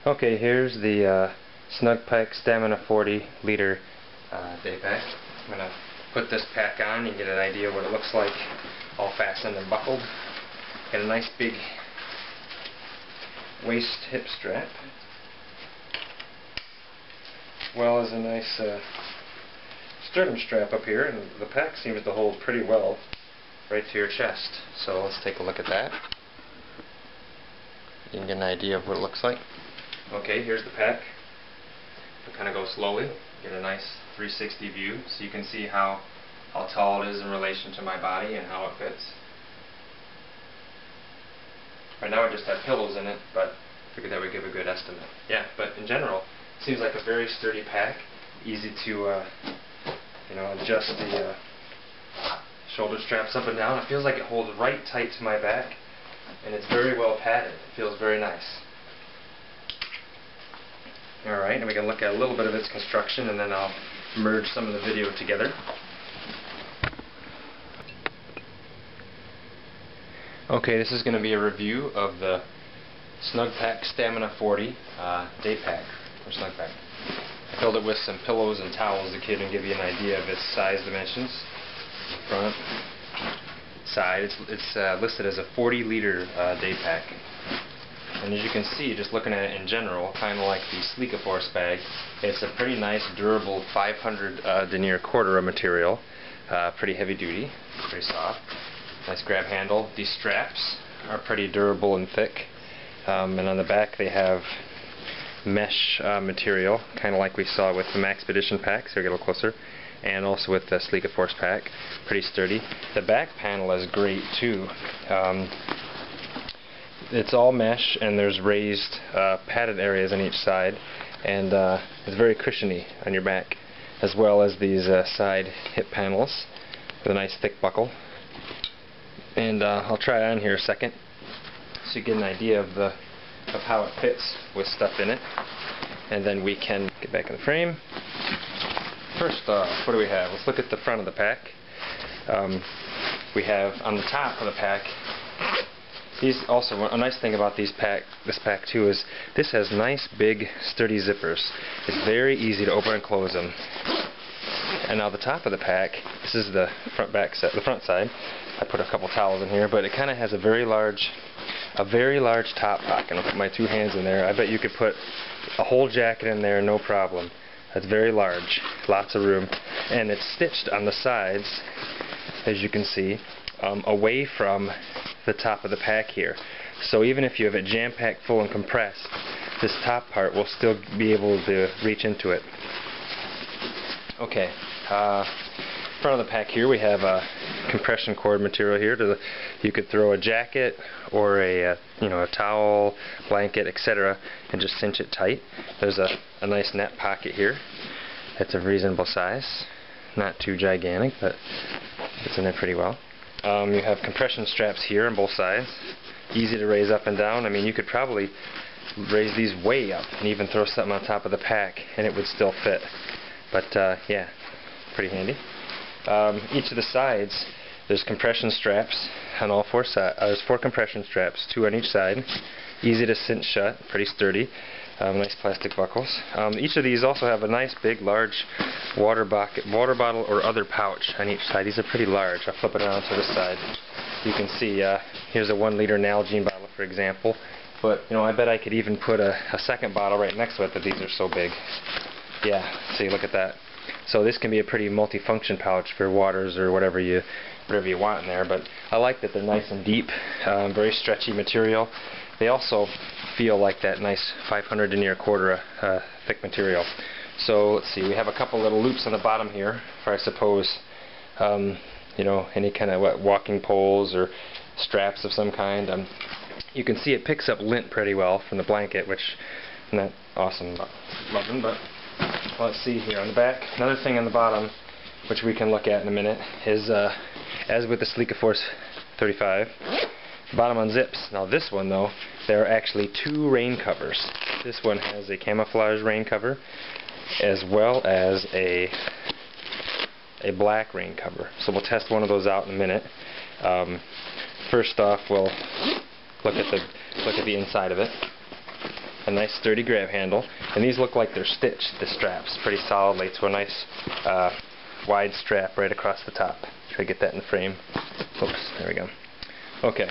Okay, here's the Snugpak Stamina 40 liter day pack. I'm going to put this pack on and get an idea of what it looks like, all fastened and buckled. Got a nice big waist hip strap, as well as a nice sternum strap up here, and the pack seems to hold pretty well right to your chest. So let's take a look at that. You can get an idea of what it looks like. Okay, here's the pack. I'll kind of go slowly, get a nice 360 view so you can see how tall it is in relation to my body and how it fits. Right now I just have pillows in it, but I figured that would give a good estimate. Yeah, but in general, it seems like a very sturdy pack, easy to adjust the shoulder straps up and down. It feels like it holds right tight to my back, and it's very well padded. It feels very nice. Alright, and we can look at a little bit of its construction, and then I'll merge some of the video together. Okay, this is going to be a review of the Snugpak Stamina 40 day pack, or Snugpak. I filled it with some pillows and towels to kid and give you an idea of its size dimensions. Front, side, it's listed as a 40 liter day pack. And as you can see, just looking at it in general, kind of like the Sleeka Force bag, it's a pretty nice, durable 500 Denier Cordura material. Pretty heavy duty, pretty soft. Nice grab handle. These straps are pretty durable and thick. And on the back they have mesh material, kind of like we saw with the Maxpedition pack, so get a little closer. And also with the Sleeka Force pack, pretty sturdy. The back panel is great too. It's all mesh, and there's raised padded areas on each side, and it's very cushiony on your back, as well as these side hip panels with a nice thick buckle. And I'll try it on here a second so you get an idea of how it fits with stuff in it, and then we can get back in the frame. First off, what do we have? Let's look at the front of the pack. We have on the top of the pack, these also, a nice thing about this pack too is this has nice big sturdy zippers. It's very easy to open and close them. And now the top of the pack, this is the the front side. I put a couple towels in here, but it kind of has a very large top pocket. I'll put my two hands in there. I bet you could put a whole jacket in there, no problem. That's very large, lots of room, and it's stitched on the sides, as you can see, away from the top of the pack here. So even if you have it jam-packed full and compressed, this top part will still be able to reach into it. Okay, front of the pack here we have a compression cord material here. You could throw a jacket or a towel, blanket, etc., and just cinch it tight. There's a nice net pocket here. It's a reasonable size, not too gigantic, but it's in there pretty well. You have compression straps here on both sides, easy to raise up and down. I mean, you could probably raise these way up and even throw something on top of the pack and it would still fit. But yeah, pretty handy. Each of the sides, there's compression straps on all four sides. There's 4 compression straps, 2 on each side. Easy to cinch shut, pretty sturdy. Nice plastic buckles. Each of these also have a nice big large water bottle or other pouch on each side. These are pretty large. I'll flip it around to the side. You can see here's a 1 liter Nalgene bottle, for example. But I bet I could even put a second bottle right next to it, but these are so big. Yeah, see, look at that. So this can be a pretty multi-function pouch for waters or whatever you want in there. But I like that they're nice and deep, very stretchy material. They also feel like that nice 500 Denier Cordura thick material. So let's see, we have a couple little loops on the bottom here for, I suppose, any kind of walking poles or straps of some kind. You can see it picks up lint pretty well from the blanket, which I'm not awesome about loving, but let's see here on the back. Another thing on the bottom, which we can look at in a minute, is as with the Sleeka Force 35, the bottom unzips. Now this one though, there are actually 2 rain covers. This one has a camouflage rain cover as well as a black rain cover. So we'll test one of those out in a minute. First off, we'll look at the inside of it. a nice sturdy grab handle, and these look like they're stitched, the straps, pretty solidly to a nice wide strap right across the top. Try to get that in the frame. Oops, there we go. Okay,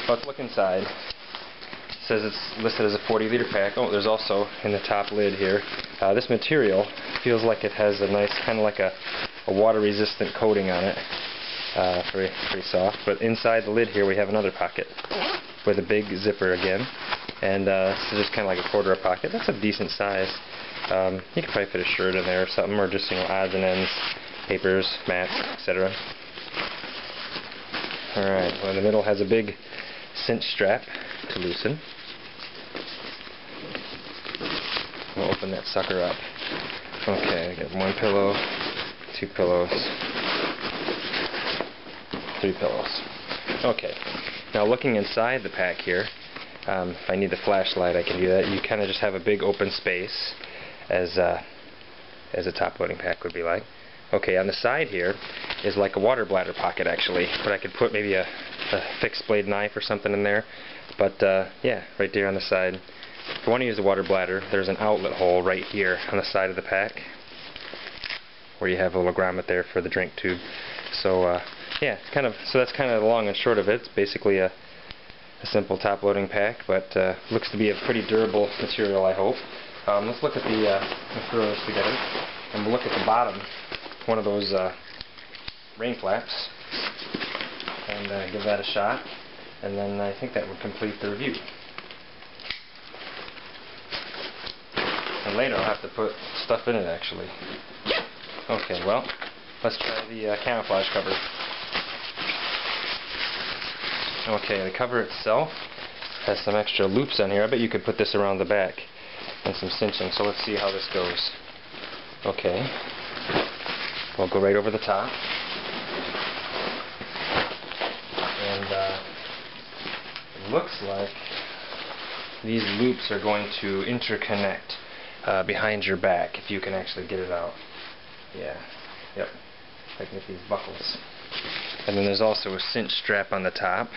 let's look inside. It says it's listed as a 40-liter pack. Oh, there's also in the top lid here, this material feels like it has a nice, kind of like a water-resistant coating on it. Pretty soft. But inside the lid here we have another pocket with a big zipper again, and this is just kind of like a quarter pocket. That's a decent size. You could probably fit a shirt in there or something, or just, you know, odds and ends, papers, mats, etc. Alright, well, in the middle has a big cinch strap to loosen. We'll open that sucker up. Okay, I got 1 pillow, 2 pillows, 3 pillows. Okay, now looking inside the pack here, if I need the flashlight I can do that. You kind of just have a big open space as a top-loading pack would be like. Okay, on the side here is like a water bladder pocket actually, but I could put maybe a fixed blade knife or something in there. But yeah, right there on the side. If you want to use a water bladder, there's an outlet hole right here on the side of the pack where you have a little grommet there for the drink tube. So yeah, so that's kind of the long and short of it. It's basically a simple top-loading pack, but looks to be a pretty durable material, I hope. Let's look at let's throw this together, and we'll look at the bottom, one of those rain flaps, and give that a shot, and then I think that would complete the review. And later I'll have to put stuff in it actually. Okay, well, let's try the camouflage cover. Okay, the cover itself has some extra loops on here. I bet you could put this around the back and some cinching, so let's see how this goes. Okay, we'll go right over the top, and it looks like these loops are going to interconnect behind your back, if you can actually get it out. Yeah, yep, I can get these buckles. And then there's also a cinch strap on the top,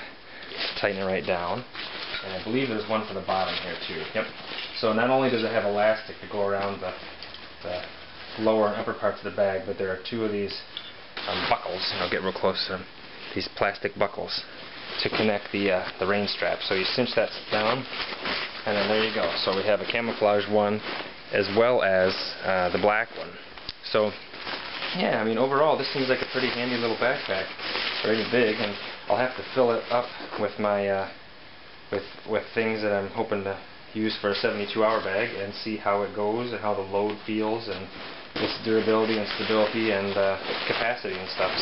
tighten it right down, and I believe there's one for the bottom here too. Yep. So not only does it have elastic to go around the lower and upper parts of the bag, but there are 2 of these buckles, and I'll get real close to them, these plastic buckles to connect the rain strap. So you cinch that down, and then there you go. So we have a camouflage one as well as the black one. So yeah, I mean, overall this seems like a pretty handy little backpack, very big, and I'll have to fill it up with my with things that I'm hoping to use for a 72-hour bag, and see how it goes and how the load feels and its durability and stability and capacity and stuff.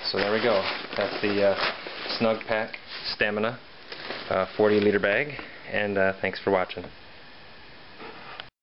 So there we go. That's the Snugpak Stamina 40-liter bag, and thanks for watching.